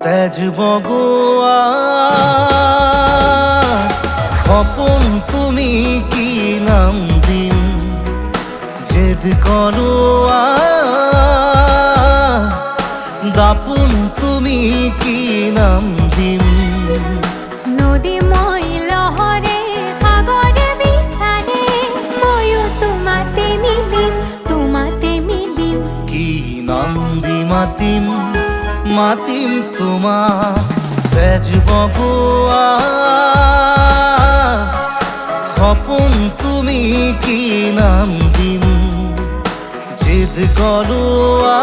তেজ বগোয়া সপোন তুমি কি নাম দিম জেদ কৰোৱা দাপোন তুমি কি নাম দিম নদী মই লহৰে সাগৰে বিচাৰে ময়ো তোমাতে মিলিম কি নাম দি মাতিম মাতিম তোমাক তেজ বগোৱা সপোন তুমি কি নাম দিম জেদ কৰোৱা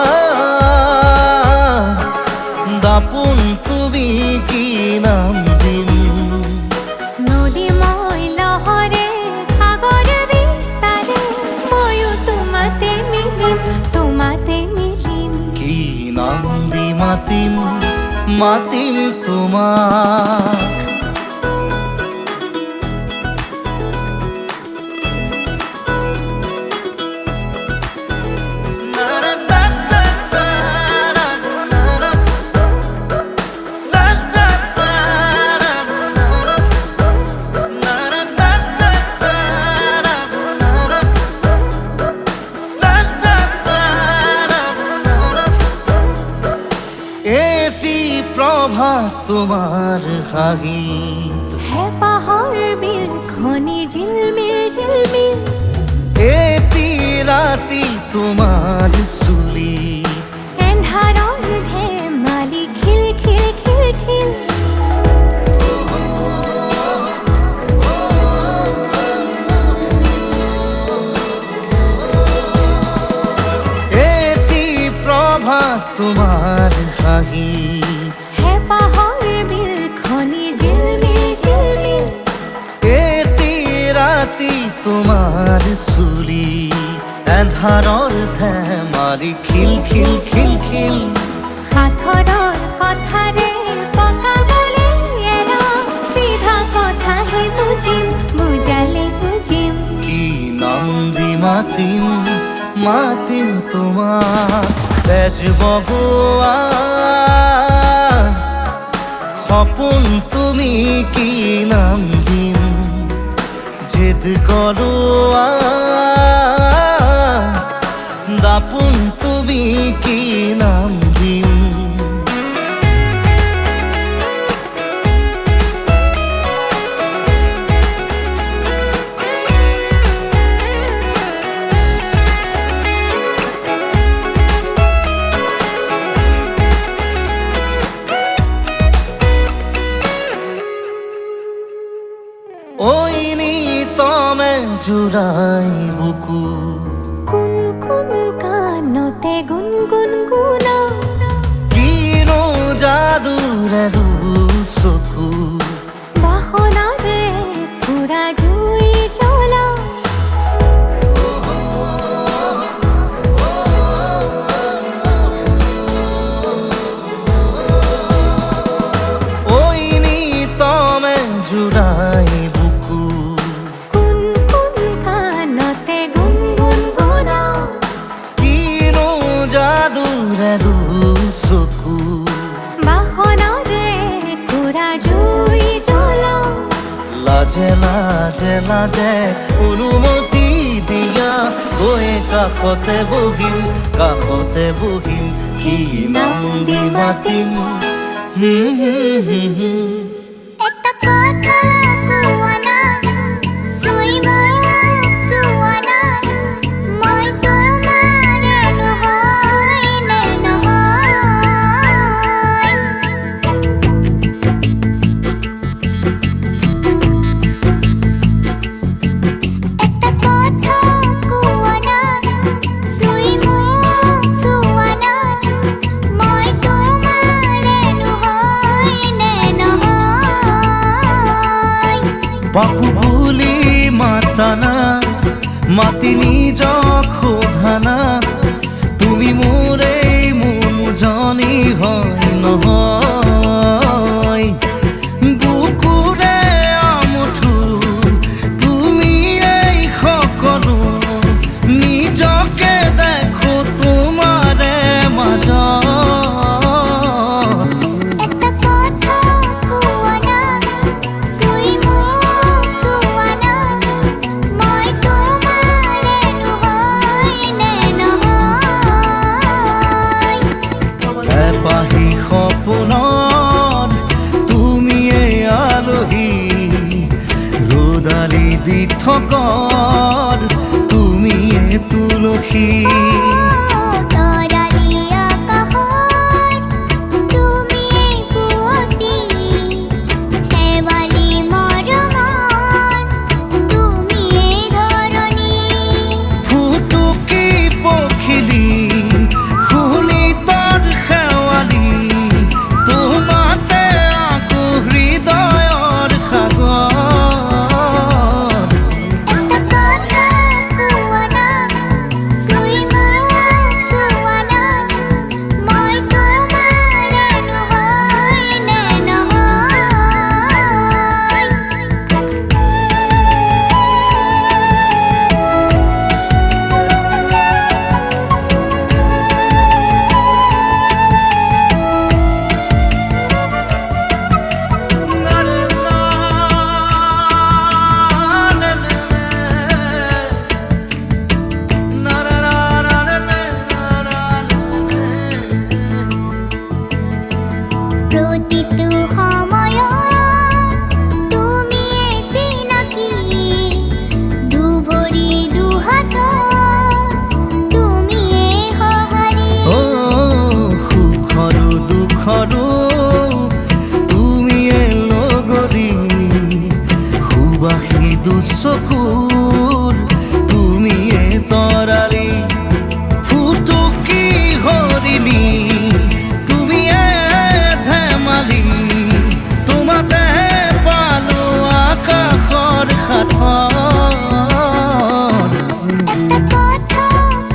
দাপোন তুমি কি নাম দিম নদী মই লহৰে সাগৰে বিচাৰে ময়ো তোমাতে মিলিম কি নাম দি মাতিম মাতিম তোমাক প্ৰভাত তোমাৰ হাঁহিত হেঁপাহৰ বিল খনি ঝিলমিল এটি ৰাতি তোমাৰ চুলি এন্ধাৰৰ ধেমালি খিল এটি প্ৰভাত তোমাৰ হাঁহিত হেঁপাহৰ বিল খনি ঝিলমিল এটি ৰাতি তোমাৰ চুলি এন্ধাৰৰ ধেমালি খিল সাঁথৰৰ কথাৰে পকাবলে এৰা চিধা কথাহে বুজালে বুজিম কি নাম দি মাতিম তোমাক তেজ বগোৱা সপোন তুমি কি নাম দিম জেদ কৰোৱা দাপোন তুমি কি নাম দিম ওই নিতমে জুড়াই বুকু কুন কানতে গুনগুন গুনা কিনো যাদুৰে চকু বাসনাৰে পুৰা জুই জ্বলা ওই নিতমে জুড়াই বুকু কুন কানতে গুনগুন গুনা কিনো যাদুৰে চকু বাসনাৰে পুৰা জুই জ্বলা লাজে অনুমতি দিয়া গৈ কাষতে বহিম কি নাম দি মাতিম একটা কথা কোৱানা সুইমুক সুৱানা মই তোমাৰ নহয় নে নহয় একটা কথা কোৱানা সুইমুক সুৱানা মই তোমাৰ নহয় নে নহয় টানা মাতি নিজক সোধানা তুমি মোৰ এই মন জনী হয় নহয় বুকুৰে আমঠু তুমি এই সকলো নিজকে দেখো তোমাৰে মাজত একটা কথা কোৱা না চুই মোক চোৱা না মই তোমাৰে নহয় নে নহয় এপাহি সপোনৰ তুমি এই আলহী ৰ'দালি দি থকৰ তুমি এই তুলসী তৰালি আকাশৰ তুমি পুৱতি শেৱালি মৰমৰ তুমি ধৰণী ফুটুকি পখিলি শুনি তোৰ শেৱালি তোমাতে আকো হৃদয়ৰ সাগৰ একটা কথা কোৱা না চুই মোক চোৱা না মই তোমাৰে নহয় নে নহয় প্ৰতিটো সময়ত তুমি চিনাকি দুভৰি দুহাতত তুমি সঁহাৰি অ সুখৰো দুখৰো তুমিয়ে লগৰী সুবাসী দুচকুৰ তুমিয়ে তৰালি ফুটুকি হৰিণী তুমিয়ে ধেমালি তোমাতে পালো আকাশৰ সাঁথৰ একটা কথা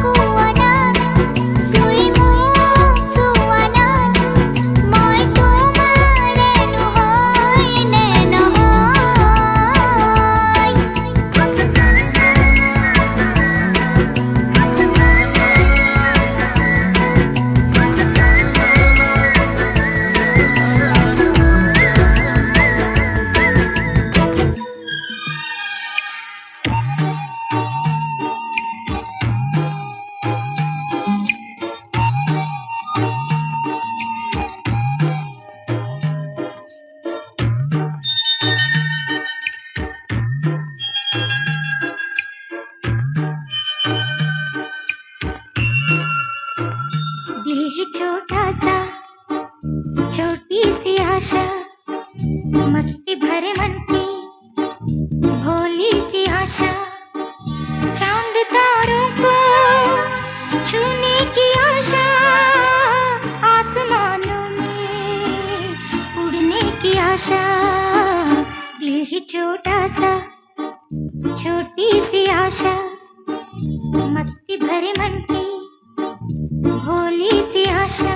কোৱা না চুই মোক চোৱা না মই তোমাৰে নহয় নে নহয় दिल है छोटा सा छोटी सी आशा मस्ती भरे मन की भोली सी आशा चांद तारों को छूने की आशा आसमानों में उड़ने की आशा दिल है छोटा सा छोटी सी आशा मस्ती भरे मन की भोली सी आशा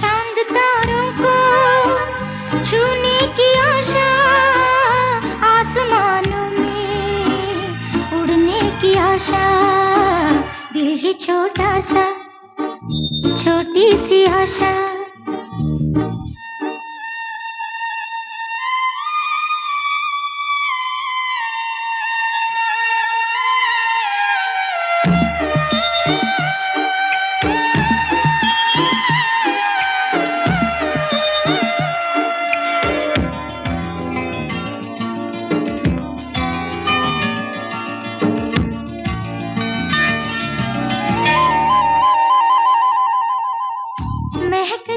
चांद तारों को छूने की आशा आसमानों में उड़ने की आशा दिल है छोटा सा छोटी सी आशा महक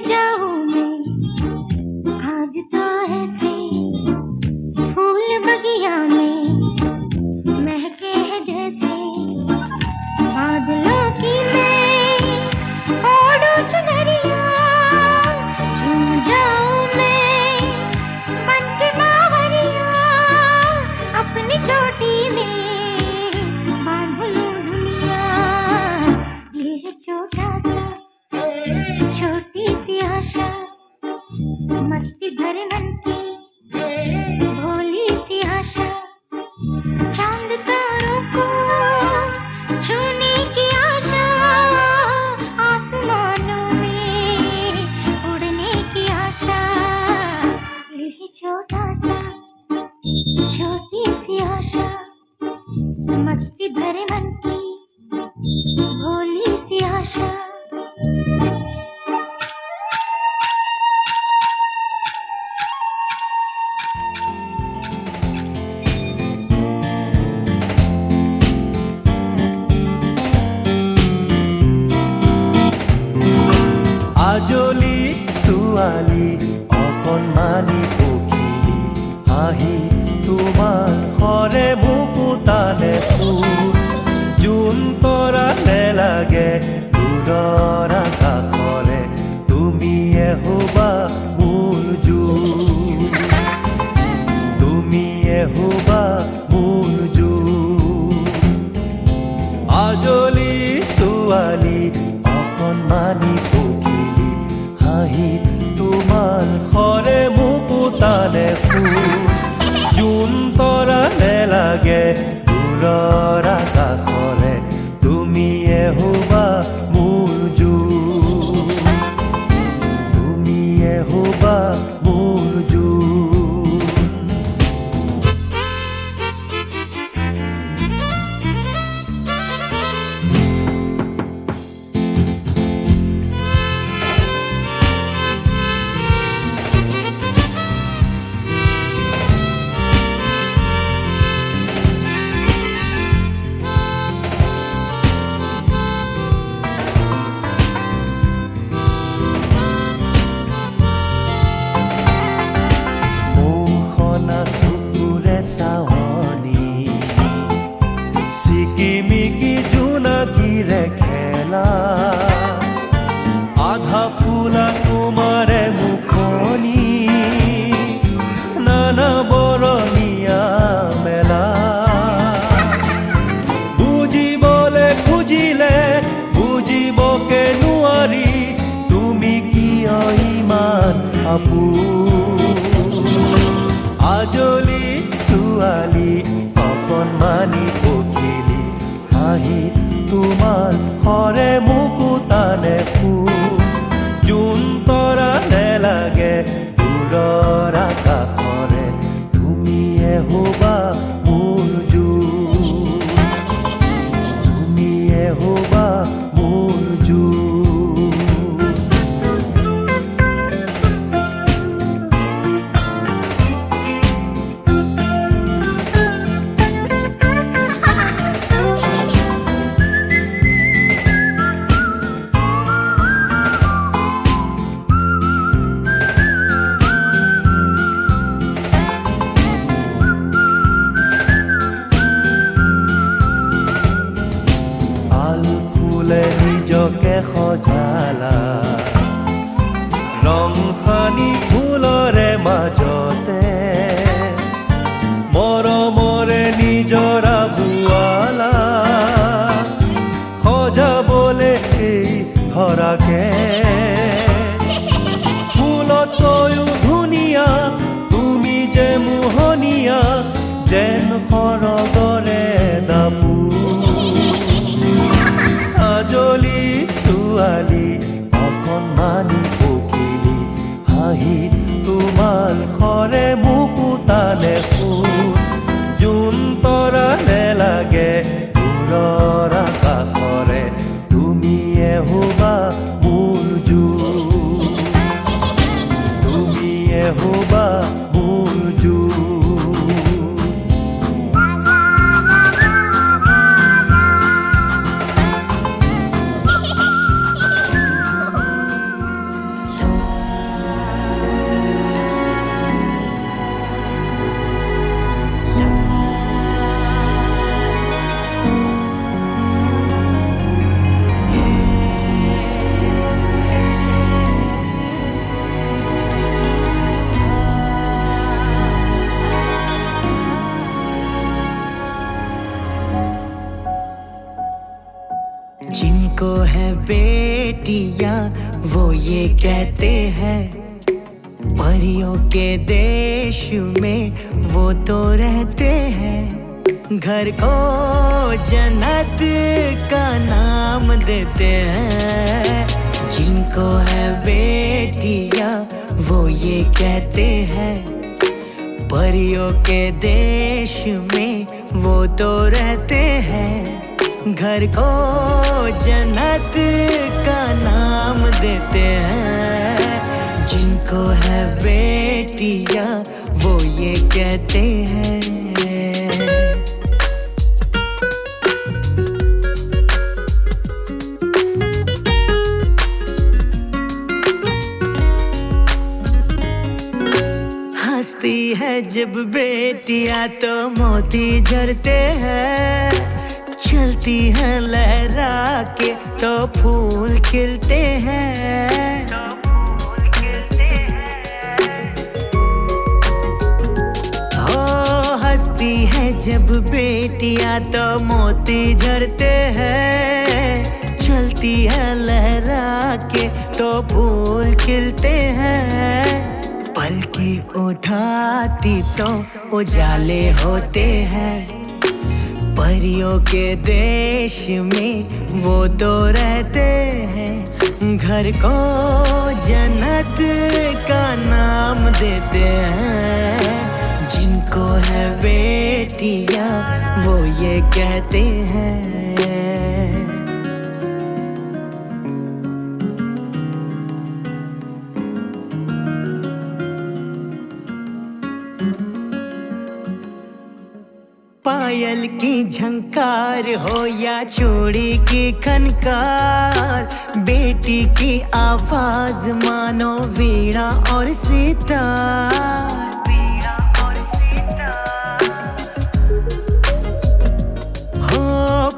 मस्ती भरे मन की भोली सी आशा, चांद तारों को छूने की आशा, आसमानों में उड़ने की आशा, दिल ही छोटा सा छोटी सी आशा, मस्ती भरे मन की भोली सी आशा। আজলি ছোৱালী অকণমানি পখিলী হাঁহি তোমাৰ ঘৰে মুকুতানে ফুল, জোন তৰালে লাগে দূৰৰ আকাশৰে, তুমিয়ে হ'বা মোৰ জোন, তুমিয়ে হ'বা মোৰ জোন। আজলি ছোৱালী অকণমানি পখিলী হাঁহি তোমাৰ ঘৰে মুকুতানে ফুল, জোন তৰালে লাগে দূৰৰ আকাশৰে, তুমিয়ে হ'বা মোৰ জোন, তুমিয়ে হ'বা মোৰ জোন। চিকিমিকি জোনাকীৰে খেলা, আধা ফুলা তোমাৰে মুখনি, নানা বৰণীয়া মেলা, বুজিবলে খুজিলে বুজিবকে নোৱাৰি, তুমি কিয় ইমান আপোন। আজলি ছোৱালী অকণমানি পখিলী হাঁহি তোমাৰ ঘৰে মুকুতানে ফুল, জোন তৰালে লাগে দূৰৰ আকাশৰে, তুমিয়ে হ'বা মোৰ জোন, তুমিয়ে হ'বা মোৰ জোন। নিজকে সজালা ৰং সানি ফুলৰে মাজতে, মৰমৰে নিজৰা বোৱালা সজাবলে এই ধৰাকে, ফুলতকৈও ধুনীয়া তুমি যে মোহনীয়া, যেন সৰগৰে দাবু। আজলি ছোৱালী অকণমানি পখিলী হাঁহি তোমাৰ ঘৰে মুকুতানে ফুল, জোন তৰালে লাগে দূৰৰ আকাশৰে, তুমিয়ে হ'বা মোৰ জোন, তুমিয়ে হ'বা মোৰ জোন। जिनको है बेटियां वो ये कहते हैं परियों के देश में वो तो रहते हैं, घर को जन्नत का नाम देते हैं। जिनको है बेटियां वो ये कहते हैं, परियों के देश में वो तो रहते हैं, घर को जन्नत का नाम देते हैं। जिनको है बेटियां वो ये कहते हैं। हंसती है जब बेटियां तो मोती झरते हैं, चलती है लहरा के तो फूल खिलते हैं। हंसती है जब बेटियां तो मोती झरते हैं, चलती है लहरा के तो फूल खिलते हैं। पलके उठाती तो उजाले होते हैं, परियों के देश में वो तो रहते हैं, घर को जन्नत का नाम देते हैं। जिनको है बेटियां वो ये कहते हैं। पायल की झंकार हो या चूड़ी की खनकार, बेटी की आवाज मानो वीणा और सितार।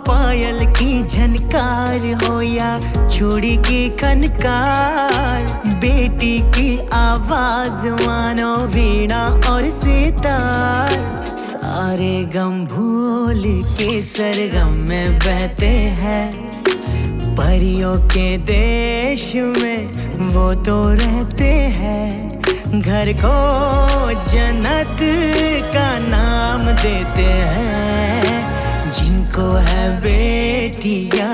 पायल की झनकार हो या चूड़ी की खनकार, बेटी की आवाज मानो वीणा और सितार। सारे गम भूल के सरगम में बहते हैं, परियों के देश में वो तो रहते हैं, घर को जन्नत का नाम देते हैं। जिनको है बेटियां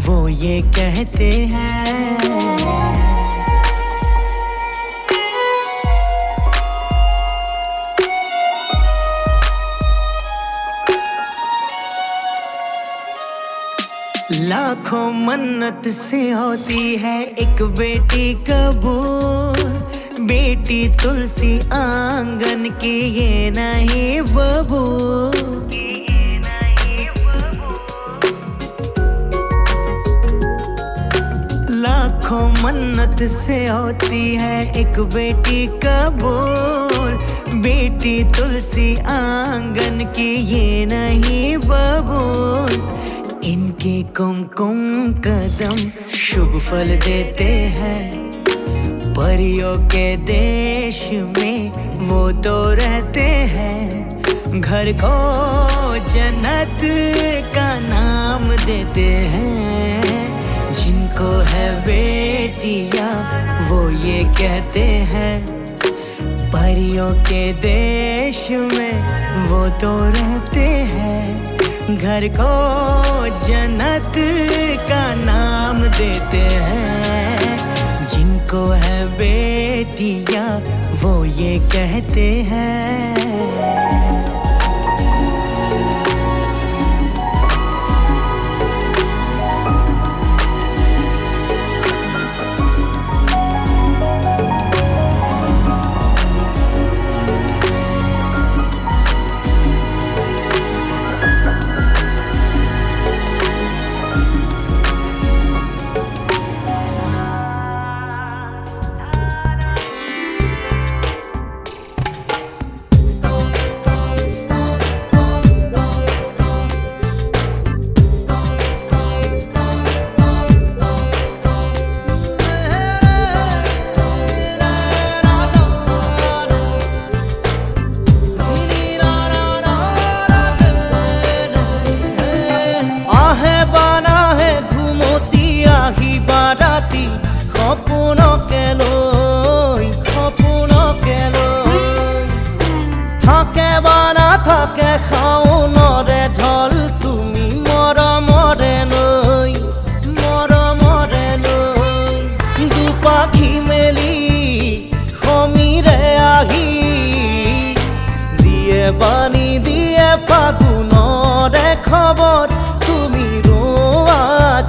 वो ये कहते हैं। लाखों मन्नत से होती है एक बेटी कबूल, बेटी तुलसी आंगन की ये नहीं बबूल। लाखों मन्नत से होती है एक बेटी कबूल, बेटी तुलसी आंगन की ये नहीं बबूल। इनके कुमकुम कदम शुभ फल देते हैं, परियों के देश में वो तो रहते हैं, घर को जन्नत का नाम देते हैं। जिनको है बेटियां वो ये कहते हैं, परियों के देश में वो तो रहते हैं, घर को जन्नत का नाम देते हैं। जिनको है बेटियां वो ये कहते हैं। থাকে শাওনৰে ঢল তুমি মৰমৰে নৈ মৰমৰে নৈ দুপাখি মেলি সমীৰে আহি দিয়ে বাণী দিয়ে ফাগুনৰে খবৰ তুমি ৰোৱা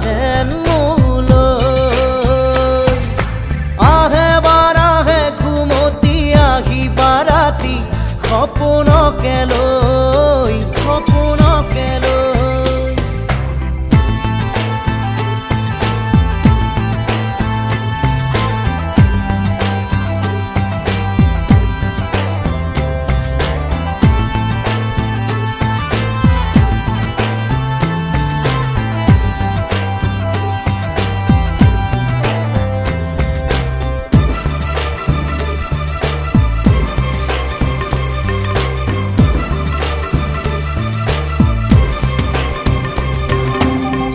যেন মোলৈ আহে বাৰাহে ঘুমতি আহি বাৰাতি সপোনকে লৈ সপোনকে লৈ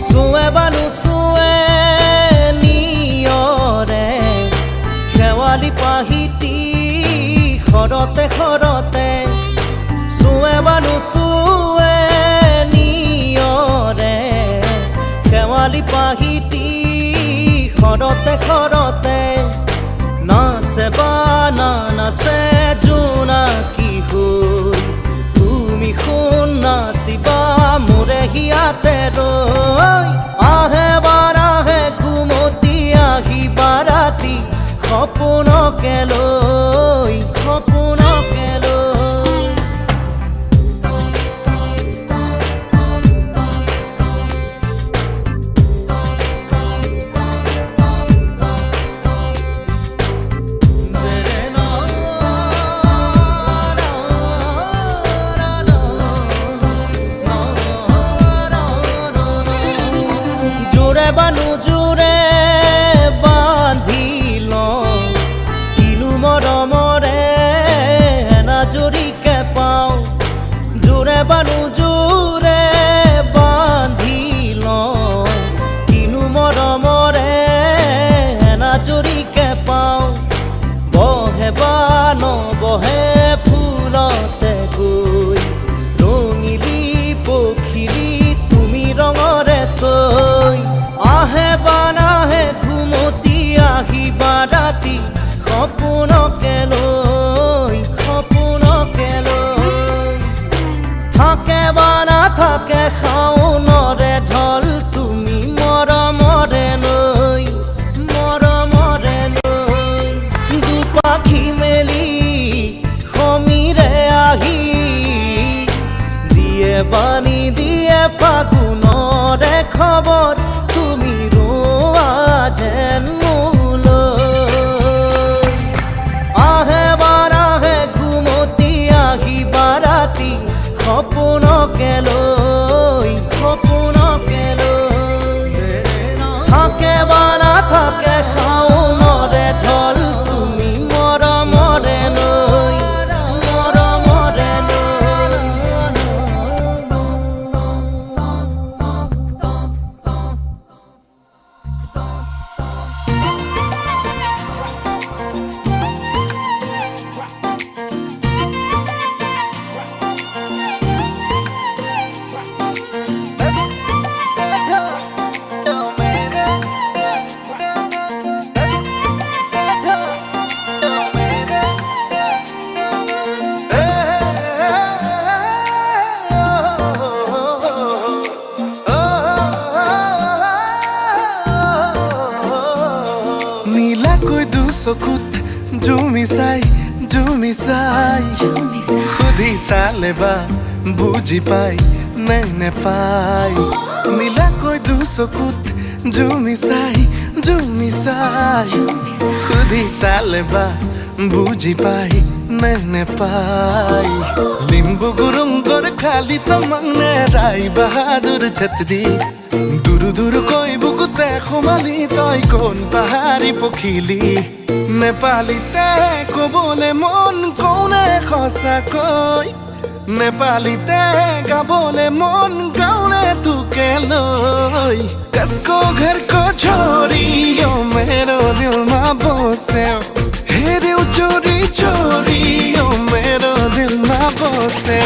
চুৱে বানু চুৱে নিয়ৰে শেৱালি পাহিতি খৰতে খৰতে চুৱে বানু চুৱে নিয়ৰে শেৱালি পাহিতি খৰতে খৰতে নাচে বা নাচে জোনাকী হৈ তুমি শুন নাচিবা মোৰে হিয়াতে ৰৈ আহে বাৰাহে ঘুমতি আহি বাৰাতি সপোনকে লৈ সপোনকে লৈ জোৰে বানু জোৰে বান্ধি লওঁ কিনো মৰমৰে এনাজৰীকে পাওঁ জোৰে বানু জোৰে বান্ধি লওঁ কিনো মৰমৰে এনাজৰীকে পাওঁ বহে বা নবহে ফুলতে গৈ ৰঙিলি পখিলি তুমি ৰঙৰে চৈ আহে বানাহে ঘুমতি আহি বাৰাতি সপোনকে লৈ সপোনকে লৈ থাকে বানা থাকে শাওনৰে ঢল তুমি মৰমৰে নৈ মৰমৰে নৈ দুপাখি মেলি সমীৰে আহি দিয়ে বাণী দিয়ে ফাগুনৰে খবৰ তুমি ৰোৱা যেন মোলৈ আহে বাৰাহে ঘুমতি আহি বাৰাতি সপোনকে লৈ সপোনকে লৈ থাকে বানা থাকে শাওনৰে ঢল তুমি মৰমৰে নৈ মৰমৰে নৈ নীলাকৈ দুচকুত জুমি চাই সুধি চালে বা বুজি পাই নে নেপাই নীলাকৈ দুচকুত জুমি চাই সুধি চালে বা বুজি পাই নে নেপাই লিম্বু গুৰুংকৰ খালি তমনে ৰায় বাহাদুৰ ছত্ৰী দুৰু দুৰু কৈ বুকুতে সোমালি তই কোন পাহাৰী পখিলি নেপালীতে কবলে মন কৌনে সঁচাকৈ নেপালীতে গাবলে মন গাउने तुके लोई कसको घर को छोड़ियो मेरो दिल में बसे हे दिल चोरी चोरी ओ मेरो दिल में बसे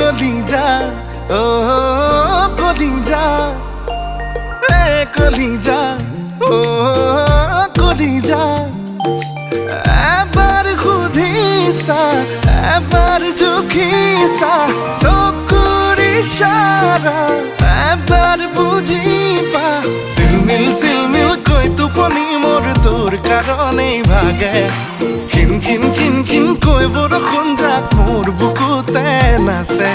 কলিজা ও কলিজা কলিজা ও কলিজা এবার সুধিছা এবার জুখিছা চকুৰ ইশাৰা এবাৰ বুজিবা চিলমিল কৈ টোপনি মোৰ তোৰ কাৰণেই ভাগে খিন খিন খিন খিন কৈ বৰষুণ যাক মোৰ বুকুতে নাচে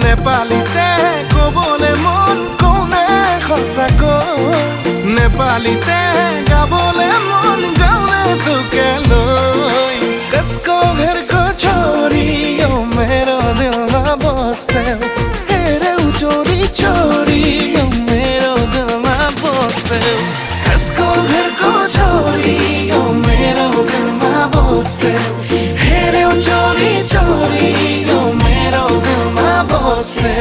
নেপালীতে কবলে মন কোনে সঁচাকৈ নেপালীতে গাবলে মন গাওনে তোকে লৈ कसको घर को छोरी ओ मेरो दिल ना बसे हेरे चोरी चोरी ओ मेरो दिल ना बसे कसको घर को छोरी ओ मेरो दिल ना बसे हेरे चोरी चोरी ओ मेरो दिल ना बसे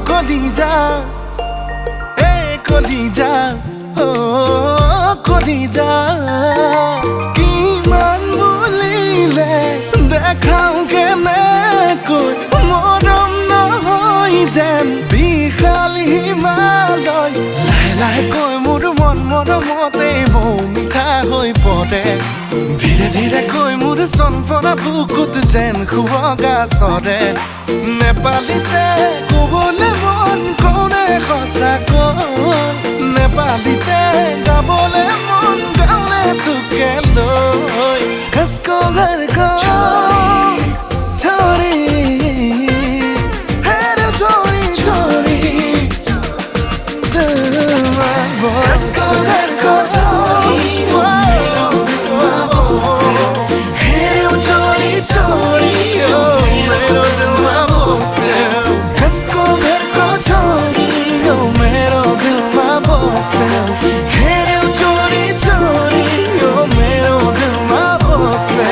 কলিজা এ কলিজা ও কলিজা কিমান বুলিলে দেখাও কেনেকৈ মৰম নহয় যেন বিশাল হিমালয় লাহে লাহে কৈ মোৰ মন মৰমতে বৌ মিঠা হৈ পৰে ধীৰে ধীৰে কৈ মোৰ চনপৰা বুকুত যেন শুৱগা চৰে নেপালীতে কবলে মন কোনে সঁচাকৈ নেপালীতে গাবলে মন গাওনে তোকে লৈ कसको घर को छोरी हेरे चोरी चोरी कसको घर को हेरे चोरी चोरी ओ मेरो दिल ना बसे कसको घर को छोरी ओ मेरो दिल ना बसे हेरे चोरी चोरी ओ मेरो दिल ना बसे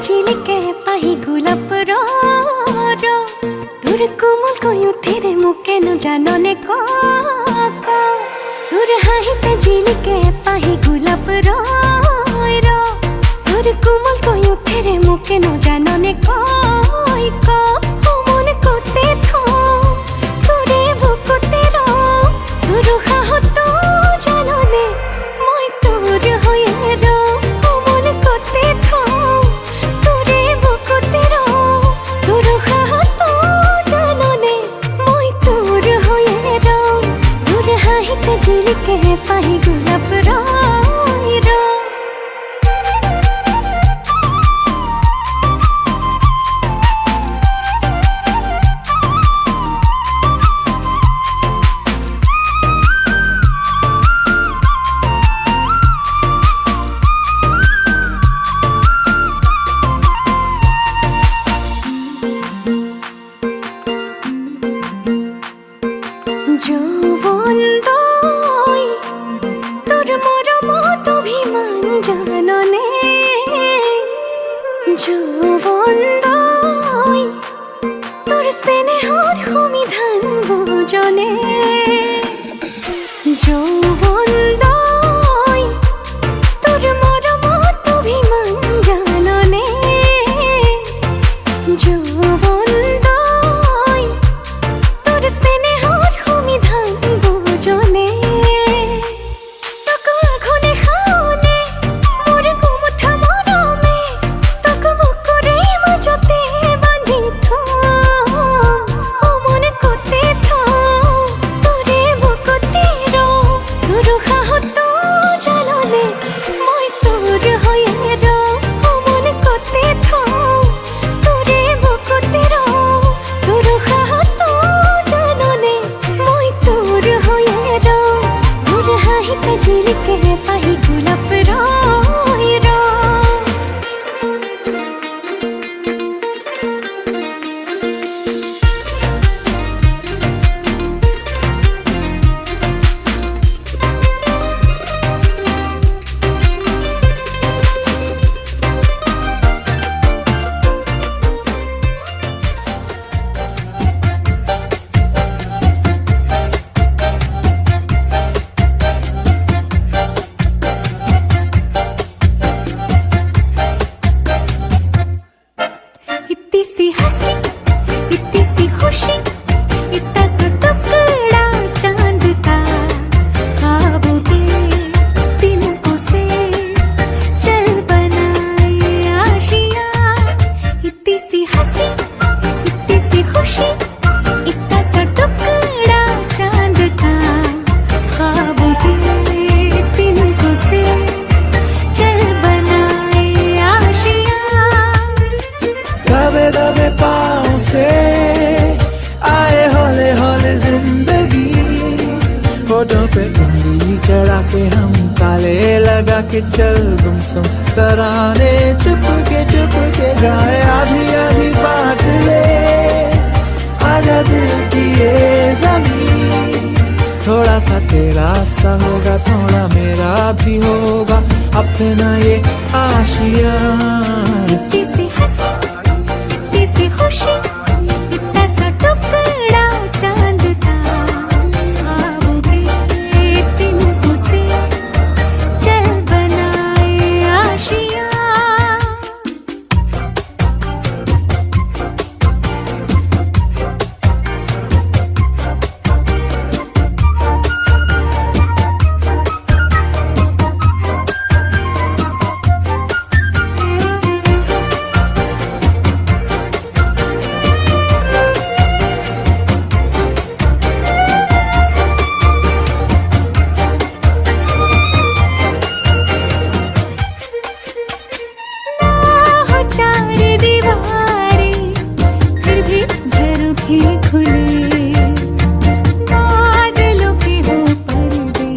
झिलिके पाही गुलाब रो তোর কোমল কয়ু থেরে মুকে ন জাননে ক তোর হাহিতে ঝিলিকে পাহি গোলাপ র তোর কোমল কয়ু থেরে মুকে ন জাননে ক মন কোতে থো তোরে বুকুতে র তোর হাহত জাননে মই তোর হয়ে র মন কোতে থো তোরে বুকুতে র তোর হাহত জাননে মই তোর হয়ে র তোর হাহিতে ঝিলিকে পাহি গোলাপ র যৌবন দই তোর মরমত অভিমান জাননে যৌবন দই তোর স্নেহর সমিধান বুজনে যৌবন দই তোর মরমত অভিমান জাননে যৌবন দই তোর স্নেহর সমিধান বুজনে তক আঘনে খাওনে মোর গুমথা মরমে তক বুক पाही गोलाप रोय रो इतनी सी हंसी इतनी सी खुशी इतना सा टुकड़ा चांद का ख्वाबों के तिनकों से चल बनाए आशियां इतनी सी हंसी इतनी सी खुशी इतना सा टुकड़ा चांद का ख्वाबों के तिनकों से चल बनाए आशियां दबे दबे पाँव से आए हौले हौले जिंदगी होठों पे उंगली चढ़ा के हम ताले लगा के चल गुमसुम तराने चुप के गाए आधी आधी बांट ले आजा दिल की ये जमीन थोड़ा सा तेरा सा होगा थोड़ा मेरा भी होगा अपना ये आशिया इतनी सी हंसी इतनी सी खुशी इतना सा टुकड़ा चांद का ख्वाबों के तिनकों से चल बनाए आशियां चार दीवारें फिर भी झरोखे खुले बादलों के हो पर्दे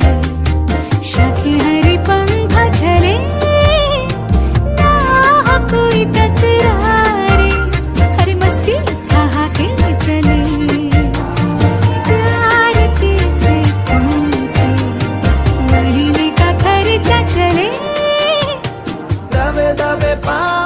शाखें हरी पंखा झले ना हो कोई तकरारे हर मस्ती कहा के चले प्यार कैसे तुमसे महीने का खर्चा चले दबे दबे पाँव